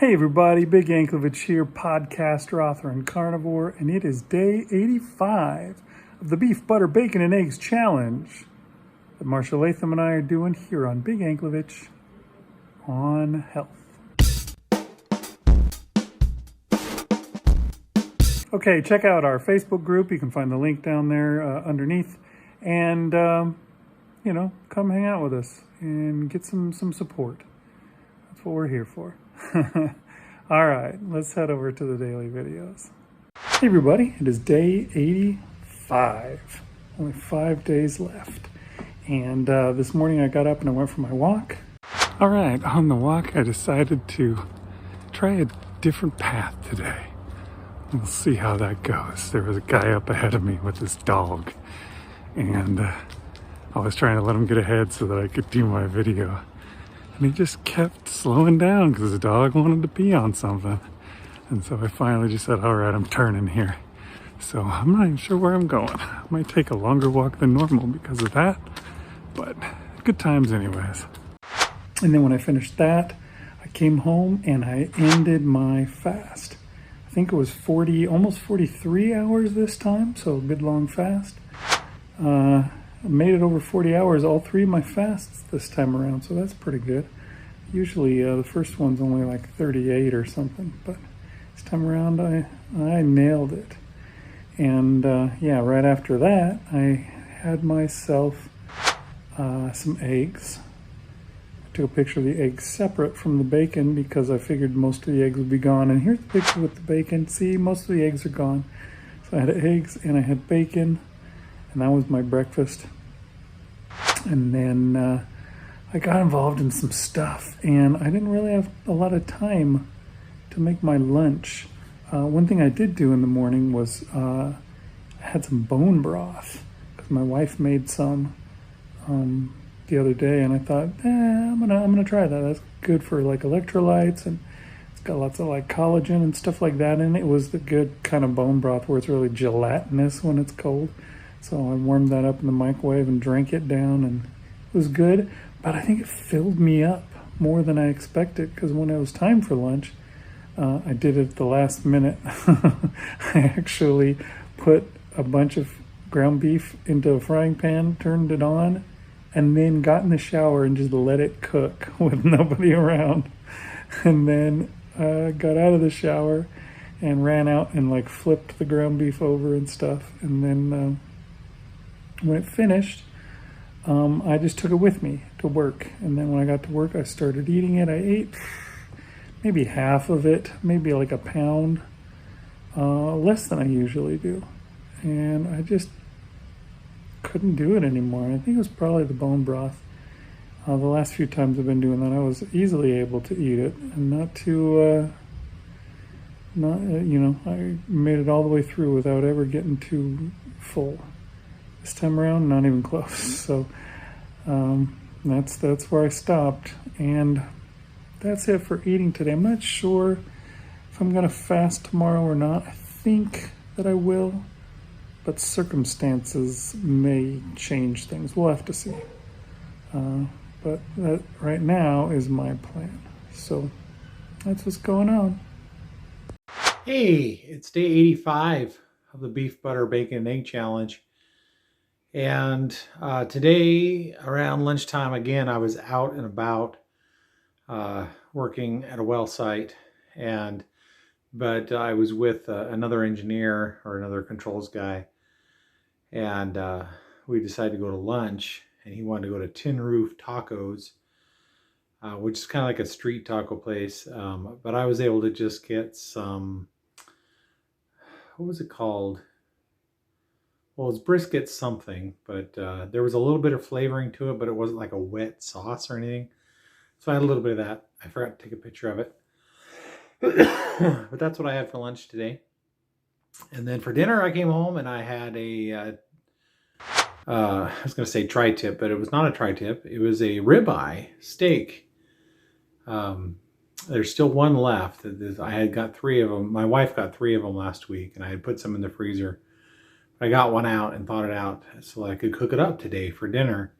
Hey everybody, Big Anklevich here, podcaster, author, and carnivore, and it is day 85 of the Beef, Butter, Bacon, and Eggs Challenge that Marshall Latham and I are doing here on Big Anklevich on Health. Okay, check out our Facebook group. You can find the link down there underneath, and come hang out with us and get some support. That's what we're here for. All right, let's head over to the daily videos. Hey everybody, it is day 85. Only 5 days left. And this morning I got up and I went for my walk. All right, on the walk I decided to try a different path today. We'll see how that goes. There was a guy up ahead of me with his dog. And I was trying to let him get ahead so that I could do my video. And he just kept slowing down because the dog wanted to pee on something. And so I finally just said, all right, I'm turning here. So I'm not even sure where I'm going. I might take a longer walk than normal because of that, but good times anyways. And then when I finished that, I came home and I ended my fast. I think it was almost 43 hours this time, so a good long fast. I made it over 40 hours, all 3 of my fasts this time around, so that's pretty good. Usually the first one's only like 38 or something, but this time around I nailed it. And right after that, I had myself some eggs. I took a picture of the eggs separate from the bacon because I figured most of the eggs would be gone. And here's the picture with the bacon. See, most of the eggs are gone. So I had eggs and I had bacon. And that was my breakfast. And then I got involved in some stuff, and I didn't really have a lot of time to make my lunch. One thing I did do in the morning was I had some bone broth because my wife made some the other day, and I thought, I'm gonna try that. That's good for like electrolytes, and it's got lots of like collagen and stuff like that in it. It was the good kind of bone broth where it's really gelatinous when it's cold. So I warmed that up in the microwave and drank it down, and it was good, but I think it filled me up more than I expected because when it was time for lunch, I did it at the last minute. I actually put a bunch of ground beef into a frying pan, turned it on, and then got in the shower and just let it cook with nobody around. And then got out of the shower and ran out and like flipped the ground beef over and stuff, and then when it finished, I just took it with me to work. And then when I got to work, I started eating it. I ate maybe half of it, maybe like a pound, less than I usually do. And I just couldn't do it anymore. I think it was probably the bone broth. The last few times I've been doing that, I was easily able to eat it and I made it all the way through without ever getting too full. This time around, not even close. So that's where I stopped, and that's it for eating today. I'm not sure if I'm gonna fast tomorrow or not. I think that I will, but circumstances may change things. We'll have to see. But that right now is my plan. So that's what's going on. Hey, it's day 85 of the Beef, Butter, Bacon, and Egg Challenge. And today around lunchtime, again, I was out and about working at a well site, but I was with another engineer or another controls guy, and we decided to go to lunch, and he wanted to go to Tin Roof Tacos, which is kind of like a street taco place, but I was able to just get some, what was it called? Well, it's brisket something, but there was a little bit of flavoring to it, but it wasn't like a wet sauce or anything. So I had a little bit of that. I forgot to take a picture of it. But that's what I had for lunch today. And then for dinner, I came home and I had I was going to say tri-tip, but it was not a tri-tip. It was a ribeye steak. There's still one left. I had got 3 of them. My wife got 3 of them last week, and I had put some in the freezer. I got one out and thawed it out so I could cook it up today for dinner.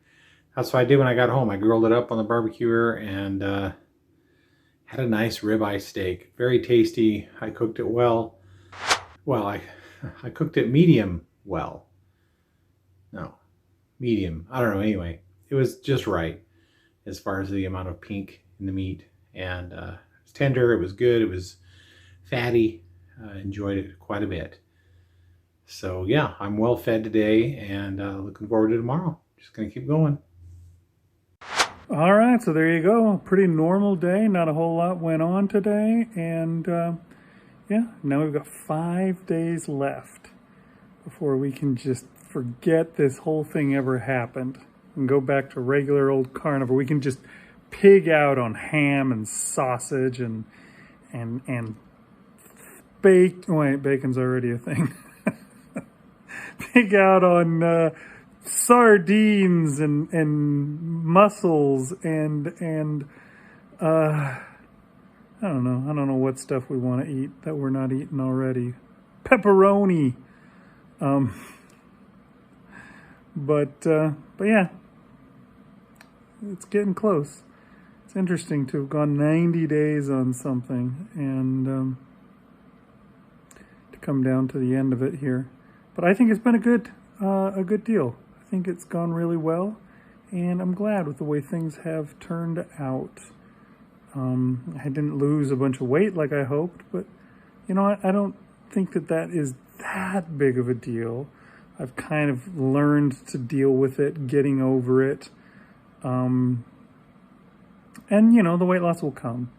That's what I did when I got home. I grilled it up on the barbecuer and Had a nice ribeye steak, very tasty. I cooked it well. Well, I cooked it medium well. No, medium. I don't know. Anyway, it was just right as far as the amount of pink in the meat, and it was tender. It was good. It was fatty. I enjoyed it quite a bit. So yeah, I'm well fed today, and looking forward to tomorrow. Just gonna keep going. All right, so there you go. Pretty normal day. Not a whole lot went on today, and yeah, now we've got 5 days left before we can just forget this whole thing ever happened and go back to regular old carnivore. We can just pig out on ham and sausage and bacon's already a thing. Pig out on sardines and mussels and I don't know what stuff we want to eat that we're not eating already. Pepperoni. But yeah, it's getting close. It's interesting to have gone 90 days on something and to come down to the end of it here. But I think it's been a good deal. I think it's gone really well, and I'm glad with the way things have turned out. I didn't lose a bunch of weight like I hoped, but you know, I don't think that is that big of a deal. I've kind of learned to deal with it, getting over it. And you know, the weight loss will come,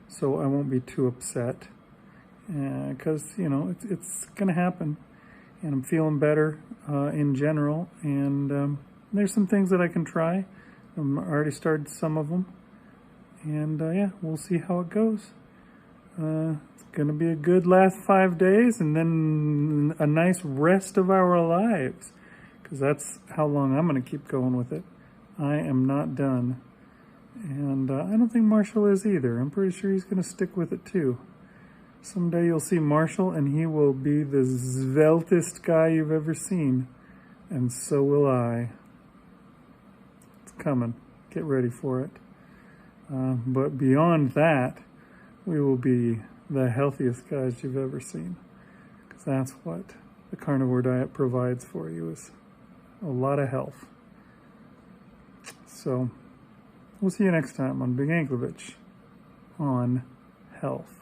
so I won't be too upset because you know, it's gonna happen. And I'm feeling better in general, and there's some things that I can try. I already started some of them, and yeah, we'll see how it goes. It's gonna be a good last 5 days, and then a nice rest of our lives, because that's how long I'm gonna keep going with it. I am not done, and I don't think Marshall is either. I'm pretty sure he's gonna stick with it too. Someday you'll see Marshall, and he will be the sveltest guy you've ever seen. And so will I. It's coming. Get ready for it. But beyond that, we will be the healthiest guys you've ever seen. Because that's what the carnivore diet provides for you, is a lot of health. So, we'll see you next time on Big Anklovich on health.